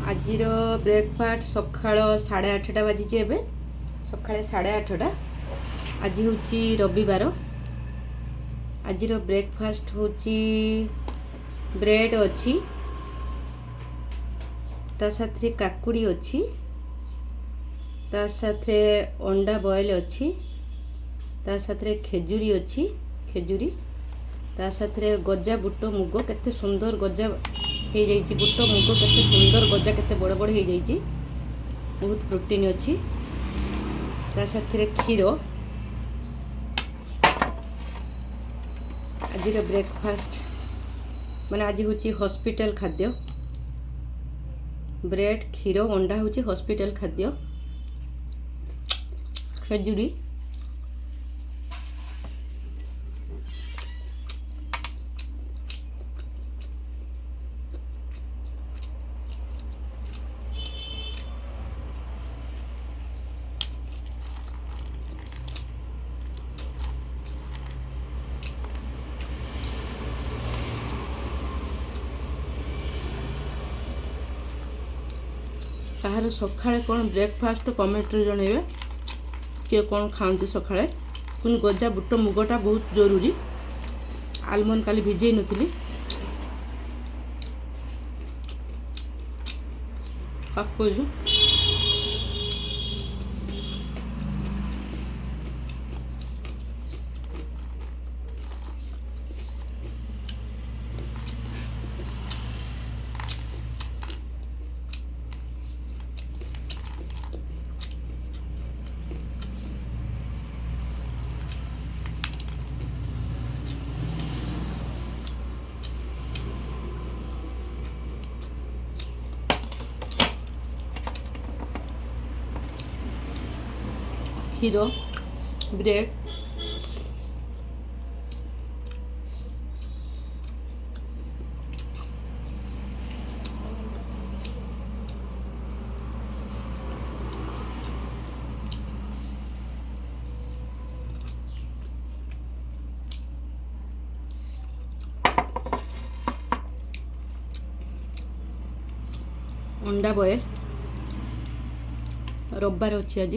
आजिर breakfast सकाळ 8:30 बाजी एवं सका 8:30 आज हूँ रविवार। आजिर ब्रेकफास्ट हूँ ब्रेड अच्छी ता साथरे काकुड़ी अच्छी ता साथरे अंडा बॉयल अच्छी ता साथरे खेजूरी अच्छी खेजूरी ता साथरे गजा बुट मुग केते सुंदर गजा हो जाइए बुट मुग केते सुंदर गजा केते बड़ बड़ हो जाइए बहुत प्रोटीन अच्छी ता साथरे क्षीर। आज ब्रेकफास्ट माने आज हूँ हॉस्पिटल खाद्य ब्रेड क्षीर अंडा हूँ हॉस्पिटल खाद्य खेजूरी कहार सकाळे कौन ब्रेकफास्ट कमेंट जनइबे किए कौन खाती सकाळे पुनी गजा बुट मुगटा बहुत जरूरी आलमंड काली भिजई नी काकुल क्षीर ब्रेड अंडा बॉयल रविवार अच्छी आज।